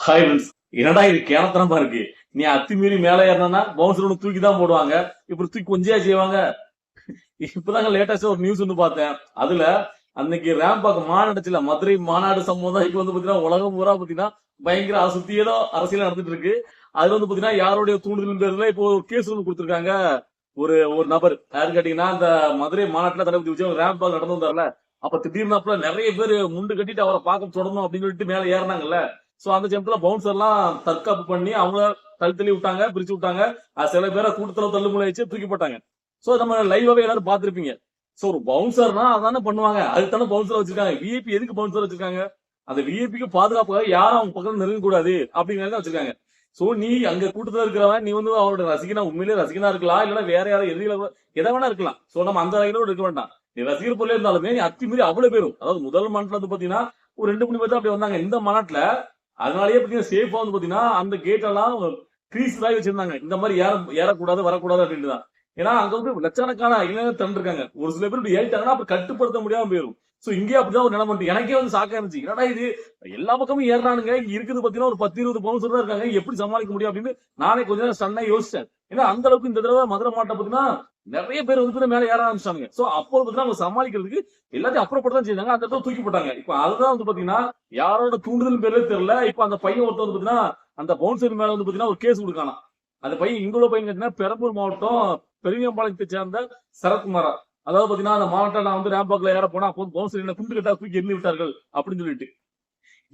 Hi friends. என்னடா இது கேனத்தனமா இருக்கு. நீ அத்துமீறி மேல ஏறினா பவுன்சர் ஒன்று தூக்கி தான் போடுவாங்க. இப்படி தூக்கி கொஞ்சியா செய்வாங்க. இப்பதாங்க லேட்டஸ்டா ஒரு நியூஸ் வந்து பார்த்தேன். அதுல அன்னைக்கு ரேம்பாக் மாநாடுச்சுல, மதுரை மாநாடு சம்பவம் தான் இப்ப வந்து பாத்தீங்கன்னா உலகம் பூரா பாத்தீங்கன்னா பயங்கர சுத்தி ஏதோ அரசியல் நடந்துட்டு இருக்கு. அதுல வந்து பாத்தீங்கன்னா யாருடைய தூண்டுதல் பேர்ல இப்போ ஒரு கேஸ் வந்து கொடுத்திருக்காங்க. ஒரு ஒரு நபர் யாரு கேட்டீங்கன்னா, அந்த மதுரை மாநாட்டுல தளபதி விஜய் ரேம்பாக் நடந்து வந்தார்ல, அப்ப திடீர்னு நிறைய பேர் முண்டு கட்டிட்டு அவரை பார்க்க தொடரணும் அப்படின்னு சொல்லிட்டு மேல ஏறினாங்கல்ல. சோ அந்த சமயத்துல பவுன்சர் எல்லாம் தற்காப்பு பண்ணி அவங்க தள்ளி விட்டாங்க, பிரிச்சு விட்டாங்க. சில பேரை கூட்டத்துல தள்ளுமுறை வச்சு தூக்கி போட்டாங்க. சோ நம்ம லைவாவே எல்லாரும் பாத்திருப்பீங்க. சோ ஒரு பவுன்சர்னா அதானே பண்ணுவாங்க. அதுதானே பவுன்சர் வச்சிருக்காங்க. விஐபி எதுக்கு பவுன்சர் வச்சிருக்காங்க? அந்த விஐபிக்கு பாதுகாப்பாக யாரும் அவங்க பக்கத்துல நெருங்க கூடாது அப்படிங்கறத வச்சிருக்காங்க. சோ நீ அங்க கூட்டத்துல இருக்கிறவன், நீ வந்து அவரோட ரசிகனா, உண்மையிலேயே ரசிகனா இருக்கலாம், இல்லன்னா வேற யாரும் எதை வேணா இருக்கலாம். சோ நம்ம அந்த வகையில இருக்க வேண்டாம். நீ ரசிகர் போல இருந்தாலுமே நீ அத்துமீறி அவ்வளவு பேரும், அதாவது முதல் மாநாட்டுல வந்து பாத்தீங்கன்னா ஒரு 2-3 பேர் தான் அப்படி வந்தாங்க. இந்த மாநாட்டுல அதனாலயே பாத்தீங்கன்னா சேஃபா வந்து பாத்தீங்கன்னா அந்த கேட் எல்லாம் கிரீஸ் தான் வச்சிருந்தாங்க. இந்த மாதிரி ஏறக்கூடாது வரக்கூடாது அப்படின்னு தான். ஏன்னா அங்க வந்து லட்சக்கணக்கான இளைஞர் திரண்டிருக்காங்க. ஒரு சில பேர் இப்படி ஏறிட்டாங்கன்னா அப்புறம் கட்டுப்படுத்த முடியாம போயிடும். சோ இங்கே அப்படிதான் ஒரு நிலைமை. எனக்கே வந்து சாக்கா இருந்துச்சு. என்னடா இது, எல்லா பக்கமும் ஏறானுங்க, இங்க இருக்குது பாத்தீங்கன்னா ஒரு 10-20 பவுன்சர் தான் இருக்காங்க, எப்படி சமாளிக்க முடியும் அப்படின்னு நானே கொஞ்ச நேரம் சன்னா யோசிச்சேன். ஏன்னா அந்த அளவுக்கு இந்த தடவை மதுரை மாட்டை பாத்தீங்கன்னா நிறைய பேர் வந்து மேல ஏற ஆரம்பிச்சாங்க. சோ அப்போ பாத்தீங்கன்னா அவங்க சமாளிக்கிறதுக்கு எல்லாத்தையும் அப்புறப்பட்டு தான் செய்தாங்க. அந்த இடத்துல தூக்கி போட்டாங்க. இப்ப அதுதான் வந்து பாத்தீங்கன்னா யாரோட தூண்டுதல் பேர்ல தெரியல. இப்ப அந்த பையன் ஒருத்தர் வந்து பாத்தீங்கன்னா அந்த பவுன்சர் மேல வந்து பாத்தீங்கன்னா ஒரு கேஸ் கொடுக்கானா. அந்த பையன் இங்குள்ள பையன் கேட்டீங்கன்னா பெரம்பூர் மாவட்டம் பெரியம்பாளையத்தை சேர்ந்த சரத்குமாரா. அதாவது பாத்தீங்கன்னா அந்த மாவட்டம் நான் வந்து ரேம்பாக்ல ஏற போனா அப்போ பவுன்சர் என்ன குண்டு கட்டா தூக்கி எண்ணி விட்டார்கள் அப்படின்னு சொல்லிட்டு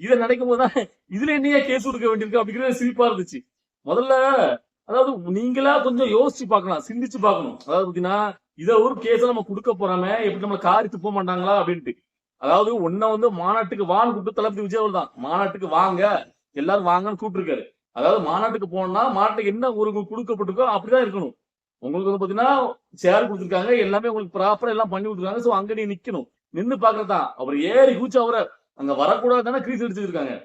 இதை நினைக்கும் போதுதான் இதுல என்னையா கேஸ் கொடுக்க வேண்டியிருக்கு அப்படிங்கிறது சிரிப்பா இருந்துச்சு. முதல்ல அதாவது நீங்களா கொஞ்சம் யோசிச்சு பார்க்கலாம், சிந்திச்சு பார்க்கணும். அதாவது பாத்தீங்கன்னா இத ஒரு கேஸ் நம்ம கொடுக்க போறாமே, எப்படி நம்ம காரி துப்ப மாட்டாங்களா அப்படின்ட்டு. அதாவது ஒன்ன வந்து மாநாட்டுக்கு வான்னு கூப்பிட்டு தளபதி விஜய் அவர் தான் மாநாட்டுக்கு வாங்க, எல்லாரும் வாங்கன்னு கூப்பிட்டுருக்காரு. அதாவது மாநாட்டுக்கு போனா மாநாட்டுக்கு என்ன ஒரு கொடுக்கப்பட்டிருக்கோ அப்படிதான் இருக்கணும். உங்களுக்கு வந்து பாத்தீங்கன்னா சேர் கொடுத்துருக்காங்க, எல்லாமே உங்களுக்கு ப்ராப்பரா எல்லாம் பண்ணி கொடுத்துருக்காங்க. சோ அங்க நீ நிக்கணும், நின்னு பாக்குறதான். அவர் ஏறி கூச்சு அவரை அங்க வரக்கூடாதுன்னா கிரீஸ் அடிச்சிருக்காங்க.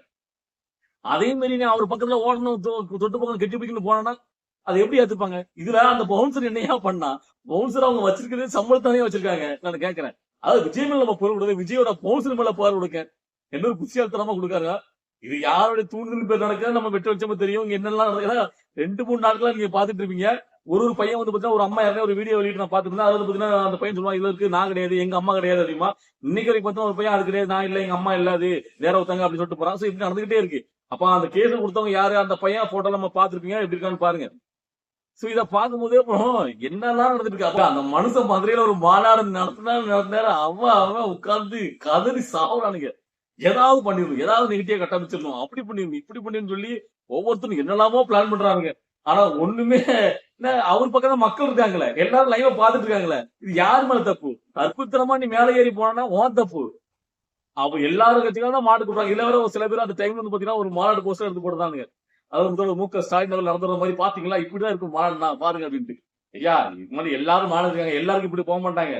அதே மாதிரி நீ அவர் பக்கத்துல ஓடணும், தொட்டு பக்கம் கெட்டி பிடிக்கணும் போனா அதை எப்படி ஏத்துப்பாங்க? இதுல அந்த பவுன்சர் என்னையா பண்ணா? பவுன்சர் அவங்க வச்சிருக்கிறது சம்பளத்தானே வச்சிருக்காங்க. நான் கேட்கிறேன். அதாவது விஜய் மேல நம்ம பொருள் கொடுக்க, விஜயோட பவுன்சர் மேல புகார் கொடுக்க என்ன ஒரு புத்தியாலித்தனமா கொடுக்காங்க. இது யாருடைய தூண்டுதல் பேர் நடக்குது நம்ம வெட்ட வச்சமா தெரியும். இங்க என்னெல்லாம் நடக்குது 2-3 நாட்களா நீங்க பாத்துட்டு இருப்பீங்க. ஒரு பையன் வந்து பாத்தீங்கன்னா ஒரு அம்மா யாரே ஒரு வீடியோ வெளியிட்டு நான் பாத்துருந்தேன். அதாவது பாத்தீங்கன்னா அந்த பையன் சொல்லுவான், இதுல இருக்கு நான் கிடையாது, எங்க அம்மா கிடையாது அப்படிமா. இன்னைக்கு வரைக்கும் பார்த்தா ஒரு பையன் அது கிடையாது, நான் இல்ல, எங்க அம்மா இல்ல, அது வேற ஒருத்தங்க அப்படின்னு சொல்லிட்டு போறான். சோ இப்படி நடந்துகிட்டே இருக்கு. அப்ப அந்த கேஸ் கொடுத்தவங்க யாரு, அந்த பையன் போட்டோ நம்ம பாத்துருப்பீங்க, எப்படி இருக்கான்னு பாருங்க. சோ இத பாக்கும்போதே என்னெல்லாம் நடந்துட்டு இருக்கு. அப்ப அந்த மனுஷன் மதுரையில ஒரு மாநாடு நடத்தினாரு. அவன் உட்கார்ந்து கதறி சாவுறானுங்க. ஏதாவது பண்ணிடணும், ஏதாவது நெகட்டிவா கட்டமைச்சிடணும், அப்படி பண்ணிடணும், இப்படி பண்ணிடணும் சொல்லி ஒவ்வொருத்தரும் என்னெல்லாமோ பிளான் பண்றாங்க. ஆனா ஒண்ணுமே அவர் பக்கம் மக்கள் இருக்காங்களே, எல்லாரும் லைவா பாத்துட்டு இருக்காங்களே. இது யாரு மேல தப்பு? அற்புதமா நீ மேல ஏறி போனா உன் தப்பு. அப்ப எல்லாரும் கட்சிகளும் தான் மாட்டு கொடுப்பாங்க. இல்ல வேற ஒரு சில பேர் அந்த டைம்ல வந்து பாத்தீங்கன்னா ஒரு மாநாடு போஸ்டர் எடுத்து போடுறாங்க. அதாவது முதல்வர் மு.க. ஸ்டாலின் அவர்கள் நடந்துற மாதிரி பாத்தீங்களா, இப்படிதான் இருக்கும் மாநாடுனா பாருங்க அப்படின்ட்டு. ஐயா இது மாதிரி எல்லாரும் மாநாடு இருக்காங்க, எல்லாருக்கும் இப்படி போக மாட்டாங்க.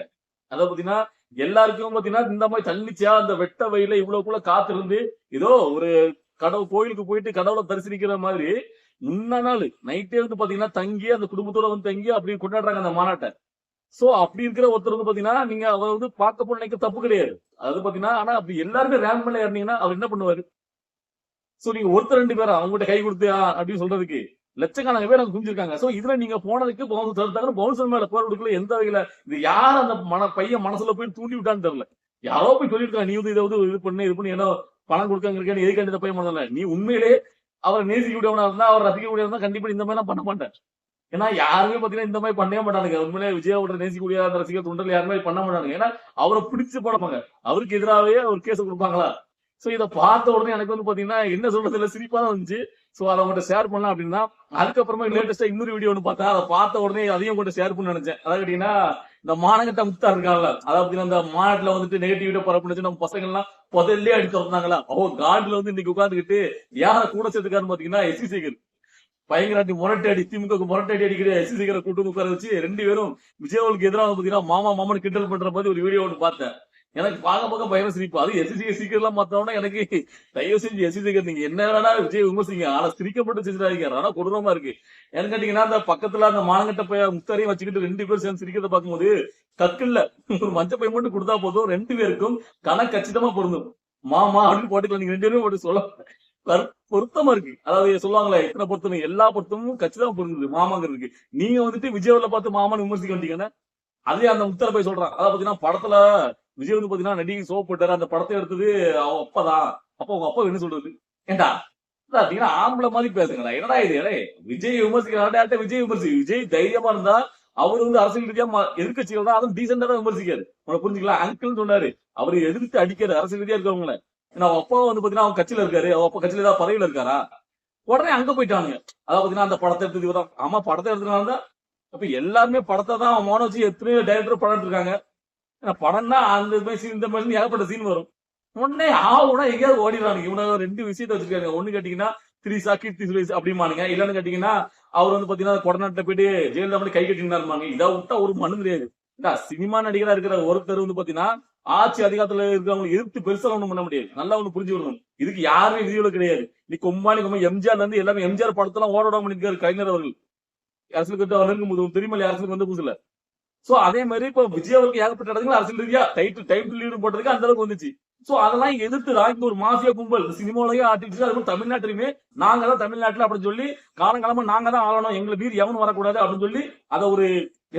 அதாவது பாத்தீங்கன்னா எல்லாருக்கும் பாத்தீங்கன்னா இந்த மாதிரி தன்னிச்சையா அந்த வெட்ட வயல இவ்வளவுக்குள்ள காத்திருந்து ஏதோ ஒரு கடவுள் கோயிலுக்கு போயிட்டு கடவுளை தரிசனிக்கிற மாதிரி முன்னா நாள் நைட்டே வந்து பாத்தீங்கன்னா தங்கி அந்த குடும்பத்தோட வந்து தங்கி அப்படி கொண்டாடுறாங்க அந்த மாநாட்டை. சோ அப்படி இருக்கிற ஒருத்தர் வந்து பாத்தீங்கன்னா நீங்க அவர் வந்து பார்க்க போன நினைக்க தப்பு கிடையாது. அதாவது பாத்தீங்கன்னா ஆனா அப்படி எல்லாருமே ரேங்க் மேல ஏறினீங்கன்னா அவர் என்ன பண்ணுவாரு? சோ நீங்க ஒருத்தர் 2 பேரா அவங்ககிட்ட கை கொடுத்து அப்படின்னு சொல்றதுக்கு லட்சக்கணக்கான பேர் அங்க குஞ்சிருக்காங்க. சோ இதுல நீங்க போனதுக்கு பவுன்சர் தடுத்தாங்க. பவுன்சர் மேல போர் கொடுக்கல எந்த வகையில. இது யார் அந்த பையன் மனசுல போய் தூண்டி விட்டான்னு தெரியல. யாரோ போய் சொல்லிருக்காங்க, நீ வந்து இதை வந்து இது பண்ணி ஏன்னா பணம் கொடுக்காங்க இருக்கேன்னு எதுக்காண்டி இந்த பையன் பண்ணல. நீ உண்மையிலே அவரை நேசிக்க கூடியவனா இருந்தா, அவர் ரசிக்க கூடியவனா இருந்தா கண்டிப்பா இந்த மாதிரி எல்லாம் பண்ண மாட்டேன். ஏன்னா யாருமே பாத்தீங்கன்னா இந்த மாதிரி பண்ணவே மாட்டானுங்க. உண்மையிலே விஜயோட நேசிக்கூடிய அந்த ரசிகர் தொண்டர்கள் யாருமே பண்ண மாட்டானுங்க. ஏன்னா அவரை பிடிச்சு போடப்பாங்க. அவருக்கு எதிராகவே அவர் கேஸ் கொடுப்பாங்களா? சோ இதை பார்த்த உடனே எனக்கு வந்து பாத்தீங்கன்னா என்ன சொல்றது இல்ல, சிரிப்பா தான் இருந்துச்சு. சோ அதை உங்கள்கிட்ட ஷேர் பண்ணலாம் அப்படின்னா, அதுக்கப்புறமா லேட்டஸ்டா இன்னொரு வீடியோ ஒன்று பார்த்தேன். அதை பார்த்த உடனே அதையும் உங்கள்கிட்ட ஷேர் பண்ண நினைச்சேன். அதாவது கேட்டீங்கன்னா இந்த மானகட்ட முக்தா இருக்காங்கல்ல, அதாவது இந்த மாநாட்டுல வந்துட்டு நெகட்டிவிட்ட பரப்புனுச்சு நம்ம பசங்க எல்லாம் புதையிலே அடிச்சு வந்தாங்களா, காட்ல வந்து இன்னைக்கு உட்காந்துக்கிட்டு யார கூட சேர்த்துக்காருன்னு பாத்தீங்கன்னா எஸ்.சி. சேகர் பயங்கராட்டி முரட்டடி, திமுக முரட்டடி அடிக்கிற எஸ்.சி. சேகரை கூட்டு உட்கார வச்சு 2 பேரும் விஜயவுக்கு எதிராக பாத்தீங்கன்னா மாமா மாமன் கிண்டல் பண்ற மாதிரி ஒரு வீடியோ ஒன்று பார்த்தேன். எனக்கு பார்க்க பயங்கர சிரிப்பு. அது எஸ்.சி. சேகர் எல்லாம் பார்த்தோம்னா எனக்கு தயவு செஞ்சு எஸ்.சி. சேகர் நீங்க என்ன வேணா விஜய் விமர்சிங்க, ஆனா சிரிக்கப்பட்டு செஞ்சுறாங்க. ஆனா கொடூரமா இருக்கு. ஏன்னு கேட்டீங்கன்னா அந்த பக்கத்துல அந்த மானங்கட்ட பைய முக்தாரையும் வச்சுக்கிட்டு 2 பேரும் சேர்ந்து சிரிக்கிறத பார்க்கும்போது கக்குல்ல ஒரு மஞ்ச பை மட்டும் கொடுத்தா போதும் 2 பேருக்கும் கணக்கு கச்சிதமா பொருந்தும். மாமா அப்படின்னு போட்டுக்கலாம், நீங்க 2 பேரும் போட்டு சொல்ல பொருத்தமா இருக்கு. அதாவது சொல்லுவாங்களே, இத்தனை பொருத்தம் எல்லா பொருத்தமும் கட்சி தான் பொருந்தது மாமாங்கிறதுக்கு. நீங்க வந்துட்டு விஜய்ல பார்த்து மாமான்னு விமர்சிக்க வந்தீங்கன்னா, அதே அந்த முக்தார போய் சொல்றான். அதாவது பாத்தீங்கன்னா படத்துல விஜய் வந்து பாத்தீங்கன்னா நடிகை சோப் போட்டாரு. அந்த படத்தை எடுத்தது அவன் அப்பதான். அப்ப உங்க அப்பா என்ன சொல்றது? ஏண்டா பாத்தீங்கன்னா ஆம்பளை மாதிரி பேசுங்களா? என்னடா இது? விஜய் விமர்சிக்கிறாட்ட விஜய் விஜய் தைரியமா இருந்தா அவர் வந்து அரசியல் ரீதியா எதிர்கட்சிகள் தான் அதுவும் டீசெண்டா தான் விமர்சிக்காரு. உனக்கு புரிஞ்சுக்கலாம். அங்கிள் சொன்னாரு அவரு எதிர்த்து அடிக்காரு அரசியல் ரீதியா இருக்கவங்கள. ஏன்னா அவன் அப்பா வந்து பாத்தீங்கன்னா அவன் கட்சியில இருக்காரு. அவன் அப்பா கட்சியில ஏதாவது பதவியில இருக்காரா? உடனே அங்க போயிட்டானுங்க. அதாவது பாத்தீங்கன்னா அந்த படத்தை எடுத்தது இவதான். ஆமா படத்தை எடுத்ததுனால அப்ப எல்லாருமே படத்தை தான் அவன் மோன வச்சு எத்தனையோ டைரக்டர் படம் எடுத்திருக்காங்க. படம்னா அந்த சீன் இந்த மாதிரி ஏகப்பட்ட சீன் வரும். உடனே ஆவுனா எங்கேயாவது ஓடிடுறானுங்க. இவன ரெண்டு விஷயத்த வச்சிருக்காங்க. ஒண்ணு கேட்டீங்கன்னா திரிசா கீர்த்தி சுரேஷ் அப்படிமானுங்க. இல்லன்னு கேட்டீங்கன்னா அவர் வந்து பாத்தீங்கன்னா கொடநாட்டுல போயிட்டு ஜெயலலிதா பண்ணி கை கட்டினாருமாங்க. இதை விட்டா ஒரு மனு கிடையாது. சினிமா நடிகரா இருக்கிற ஒருத்தர் வந்து பாத்தீங்கன்னா ஆட்சி அதிகாரத்துல இருக்கிறவங்க எதிர்த்து பெருசா ஒண்ணும் பண்ண முடியாது. நல்லா ஒண்ணு புரிஞ்சு விடணும். இதுக்கு யாருமே விதிவில கிடையாது. நீ கொம்பானி எம்ஜிஆர்ல இருந்து எல்லாமே எம்ஜிஆர் படத்தெல்லாம் ஓட பண்ணிருக்காரு கலைஞர் அவர்கள். அரசியல் கட்டு அவருக்கு தெரியுமா அரசியலுக்கு வந்து புதுசுல. சோ அதே மாதிரி இப்ப விஜய் அவருக்கு ஏகப்பட்ட இடத்துல அரசியல் ரீதியா டைட்டில் லீடு போட்டதுக்கு அந்த அளவுக்கு வந்துச்சு. சோ அதெல்லாம் எதிர்த்துதான் இங்க ஒரு மாஃபியா கும்பல் சினிமாவிலேயே ஆட்டிட்டு அது தமிழ்நாட்டிலுமே நாங்க தான் தமிழ்நாட்டுல அப்படின்னு சொல்லி காலங்காலமா நாங்க தான் ஆளணும் எங்களை மீறி எவனும் வரக்கூடாது அப்படின்னு சொல்லி அதை ஒரு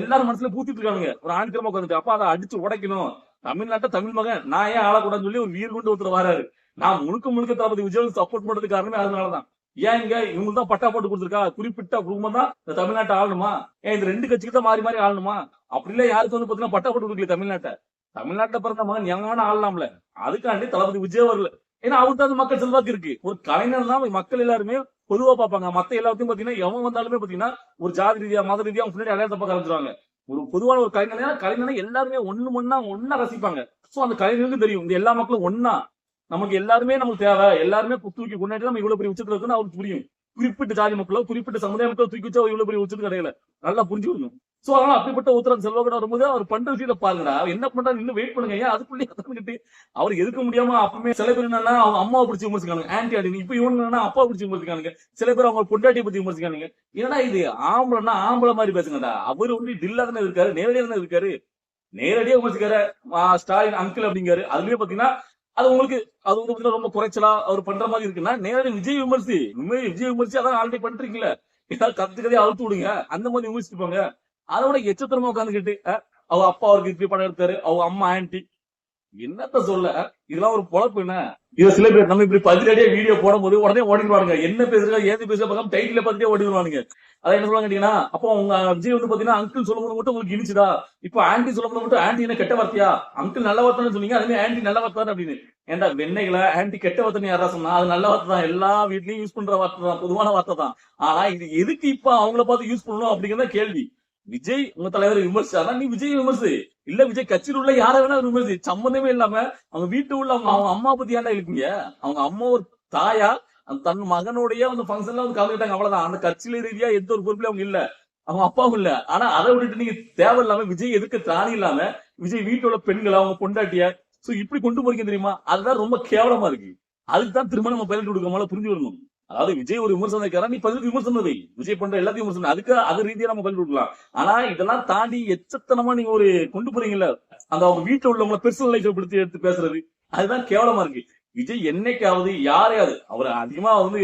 எல்லாரும் மனசுல பூத்திட்டு இருக்காங்க. ஒரு ஆணித்தரமா உட்காந்துட்டு அப்ப அதை அடிச்சு உடைக்கணும். தமிழ்நாட்டை தமிழ் மகன் நான் ஏன் ஆளக்கூடாதுன்னு சொல்லி ஒரு வீர் கொண்டு ஒருத்தர் வராரு. நான் முழுக்க தளபதி விஜய் சப்போர்ட் பண்றதுக்கு காரணமே அதனாலதான். ஏன் இங்க இவங்க தான் பட்டா போட்டு கொடுத்துருக்கா குறிப்பிட்ட குடும்பம் தான் இந்த தமிழ்நாட்டை ஆளணுமா? ஏன் இந்த ரெண்டு கட்சிக்கு தான் மாறி ஆளணுமா? அப்படி இல்ல யாருக்கு வந்து பாத்தீங்கன்னா பட்டா போட்டு கொடுக்கல தமிழ்நாட்டை பிறந்த மகன் எங்கன்னா ஆளலாம்ல. அதுக்காண்டி தளபதி விஜய் வரல. ஏன்னா அவருக்கு தான் மக்கள் செல்வாக்கு இருக்கு. ஒரு கலைஞர் தான் மக்கள் எல்லாருமே பொதுவா பார்ப்பாங்க. மத்த எல்லாத்தையும் பாத்தீங்கன்னா எவன் வந்தாலுமே பாத்தீங்கன்னா ஒரு ஜாதி ரீதியா மத ரீதியா அவங்க பின்னாடி அடையாளத்தை பார்க்க ஆரம்பிச்சிருவாங்க. ஒரு பொதுவான ஒரு கலைஞர் எல்லாருமே ஒன்னா ரசிப்பாங்க. சோ அந்த கலைஞருக்கு தெரியும் இந்த எல்லா மக்களும் ஒன்னா நமக்கு எல்லாருமே நமக்கு தேவை. எல்லாருமே தூக்கி கொண்டாடி நம்ம இவ்வளவு பெரிய உச்சத்துல இருக்குன்னு அவருக்கு புரியும். குறிப்பிட்ட ஜாதி மக்களோ குறிப்பிட்ட சமுதாய மக்களோ தூக்கி வச்சா இவ்வளவு பெரிய உச்சத்துக்கு கிடையாது. நல்லா புரிஞ்சுக்கணும். சோ அதனால அப்படிப்பட்ட உத்தரவு செல்வாக்கு வரும்போது அவர் பண்ற விஷயத்தை பாருங்கடா. என்ன பண்றாரு இன்னும் வெயிட் பண்ணுங்க. ஏன் அதுக்குள்ளே அவர் எதுக்க முடியாம அப்பவுமே சில பேர் என்னன்னா அவங்க அம்மாவை பிடிச்சி விமர்சிக்கானுங்க. ஆன்டி அடி இப்ப இவங்க அப்பா பிடிச்சி விமர்சிக்கானுங்க. சில பேர் அவங்க பொண்டாட்டியை பத்தி விமர்சிக்கானுங்க. ஏன்னா இது ஆம்பளைன்னா ஆம்பளை மாதிரி பேசுங்கடா. அவரு வந்து டில்லா தானே இருக்காரு, நேரடியா தானே இருக்காரு. நேரடியா விமர்சிக்காரு ஸ்டாலின் அங்கிள் அப்படிங்காரு. அதுலயே பாத்தீங்கன்னா அது உங்களுக்கு அது வந்து ரொம்ப குறைச்சலா அவர் பண்ற மாதிரி இருக்குன்னா நேரடி விஜய் விமர்சி அதான் ஆல்ரெடி பண்றீங்களா? ஏதாவது கத்துக்கதே அழுத்து விடுங்க. அந்த மாதிரி விமர்சிப்பாங்க. அதோட எச்சத்திரமா உட்காந்துக்கிட்டு அவங்க அப்பா அவருக்கு இப்படி படம் எடுத்தாரு, அவங்க அம்மா ஆன்டி என்னத்த சொல்ல. இதெல்லாம் ஒரு பொழப்பு என்ன? இதை சில பேர் நம்ம இப்படி பதிலடியா வீடியோ போடும் போது உடனே ஓடிடுவானுங்க. என்ன பேசுறாங்க ஏது பேச பார்க்காம டைட்டில பார்த்துட்டே ஓடிடுவானுங்க. அதான் என்ன சொல்லுவாங்க கேட்டீங்கன்னா அப்போ உங்க விஜய் வந்து பாத்தீங்கன்னா அங்கிள் சொல்லும்போது மட்டும் உங்களுக்கு இனிச்சுதா, இப்போ ஆன்டி சொல்லும்போது மட்டும் ஆன்டி என்ன கெட்ட வார்த்தையா? அங்கிள் நல்ல வார்த்தைன்னு சொன்னீங்க, அதுமே ஆன்டி நல்ல வார்த்தை அப்படின்னு. ஏன்டா வெண்ணைகளை ஆன்டி கெட்ட வார்த்தை யாரா சொன்னா? அது நல்ல வார்த்தை தான். எல்லா வீட்லயும் யூஸ் பண்ற வார்த்தை தான், பொதுவான வார்த்தை தான். ஆனா இது எதுக்கு இப்ப அவங்கள பார்த்து யூஸ் பண்ணணும் அப்படிங்கிறத கேள்வி. விஜய் உங்க தலைவர் விமர்சிச்சாரா நீ விஜய் விமர்சி. இல்ல விஜய் கட்சியில் உள்ள யார வேணா விமர்சி. சம்பந்தமே இல்லாம அவங்க வீட்டு உள்ள அவங்க அம்மா பத்தி ஏன்டா இருக்கீங்க? அவங்க அம்மா ஒரு தாயா தன் மகனுடைய அந்த பங்கன்ல வந்து கலந்துட்டாங்க, அவ்வளவுதான். அந்த கட்சியில ரீதியா எந்த ஒரு பொறுப்புல அவங்க இல்ல, அவங்க அப்பாவும் இல்ல. ஆனா அதை விட்டுட்டு நீங்க தேவையில்லாம விஜய் எதுக்கு திராணி இல்லாம விஜய் வீட்டோட பெண்களை அவங்க பொண்டாட்டிய சோ இப்படி கொண்டு போறீங்க தெரியுமா? அதுதான் ரொம்ப கேவலமா இருக்கு. அதுக்குதான் திரும்ப நம்ம பதில் கொடுக்க புரிஞ்சு வரணும். அதாவது விஜய் ஒரு விமர்சனம் வைக்கிறா, நீ பதிலுக்கு விமர்சனம் வை. விஜய் பண்ற எல்லாத்தையும் விமர்சனம் அதுக்கு அது ரீதியா நம்ம பதில் கொடுக்கலாம். ஆனா இதெல்லாம் தாண்டி எச்சத்தனமா நீங்க ஒரு கொண்டு போறீங்கல்ல, அந்த அவங்க வீட்டுல உள்ளவங்களை பெர்சனல் லைஃப் படுத்தி எடுத்து பேசுறது, அதுதான் கேவலமா இருக்கு. விஜய் என்னைக்காவது யாரையாவது அவர் அதிகமா வந்து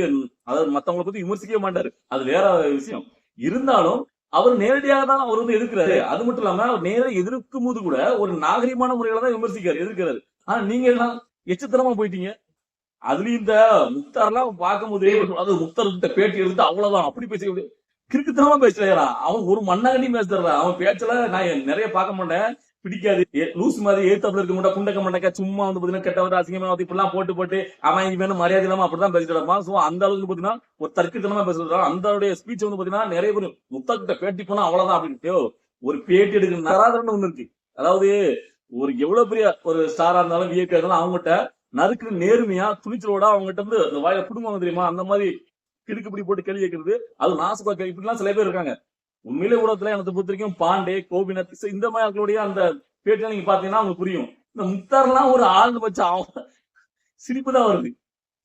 அதாவது மத்தவங்களை பத்தி விமர்சிக்கவே மாட்டாரு, அது வேற விஷயம். இருந்தாலும் அவர் நேரடியாக தான் அவர் வந்து எதிர்க்கிறாரு. அது மட்டும் இல்லாம அவர் நேரடியாக எதிர்க்கும் போது கூட ஒரு நாகரிகமான முறையில தான் விமர்சிக்காரு, எதிர்க்கிறாரு. ஆனா நீங்க எல்லாம் எச்சத்தனமா போயிட்டீங்க. அதுலயும் இந்த முக்தார்லாம் பார்க்கும் போதே அது முக்தார் கிட்ட பேட்டி எடுத்து அவ்வளவுதான் அப்படி பேச கிறுக்குத்தனமா பேசலையா? அவன் ஒரு மண்ணாங்கண்டி பேசுறா. அவன் பேச்சல நான் நிறைய பார்க்க மாட்டேன், பிடிக்காது. லூஸ் மாதிரி ஏத்தாப்புல இருக்க மாட்டா, குண்டக்க மாட்டேக்க சும்மா வந்து பாத்தீங்கன்னா கெட்டவர் அசிங்கமா இப்படிலாம் போட்டு அவன் இவன் மரியாதை இல்லாம அப்படிதான் பேசிட்டு இருப்பான். சோ அந்த அளவுக்கு பாத்தீங்கன்னா ஒரு தர்க்கத்தனமா பேசுறான். அந்த ஸ்பீச் வந்து பாத்தீங்கன்னா நிறைய பேர் முக்தார் கிட்ட பேட்டி போனா அவ்வளவுதான் அப்படின்ட்டு ஒரு பேட்டி எடுக்கிற நராதரன்னு ஒண்ணு இருக்கு. அதாவது ஒரு எவ்வளவு பெரிய ஒரு ஸ்டாரா இருந்தாலும் விஐபி இருந்தாலும் அவங்ககிட்ட நறுக்கு நேர்மையா துணிச்சலோட அவங்ககிட்ட இருந்து அந்த வாயில குடும்பம் தெரியுமா அந்த மாதிரி கிடுக்குப்படி போட்டு கேள்வி கேட்கறது, அது நாசுக்கா இப்படிலாம் சில பேர் இருக்காங்க. உண்மையிலே ஊடகத்துல எனக்கு பொறுத்த வரைக்கும் பாண்டே, கோபிநாத் இந்த மாதிரி ஆட்களுடைய அந்த பேட்டிலாம் நீங்க பாத்தீங்கன்னா அவங்களுக்கு புரியும். இந்த முக்தார்லாம் ஒரு ஆழ்ந்து வச்சு அவங்க சிரிப்பு தான் வருது.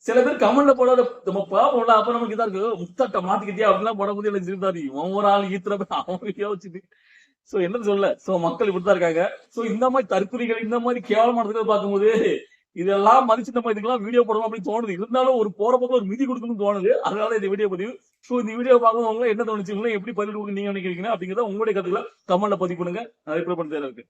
சில பேர் கமெண்ட்ல போடாத நம்ம பாப்போம்ல, அப்ப நமக்கு இதா இருக்கு, முக்தாட்ட மாட்டிக்கிட்டே அப்படிலாம் போட போது எனக்கு சிரிப்பாரு. ஒவ்வொரு ஆள் ஈத்துற போய் அவங்க யோசிச்சுட்டு சோ என்ன சொல்ல. சோ மக்கள் இப்படித்தான் இருக்காங்க. சோ இந்த மாதிரி தற்கொலைகள் இந்த மாதிரி கேவலமானதுக்கு பார்க்கும்போது இதெல்லாம் மதிச்சு நம்ம இதுக்கெல்லாம் வீடியோ போடணும் அப்படின்னு தோணுது. இருந்தாலும் ஒரு போற பக்கம் ஒரு மிதி கொடுக்கணும்னு தோணுது. அதனால இந்த வீடியோ பதிவு. சோ இந்த வீடியோ பார்க்குறவங்க என்ன தோணுச்சு, எப்படி பதில் கொடுக்க நீங்க நினைக்கிறீங்க அப்படிங்கறத உங்களுடைய கருத்துக்களை கமெண்ட்ல பதிவு பண்ணுங்க. நான் ரிப்ளை பண்ண இருக்கு.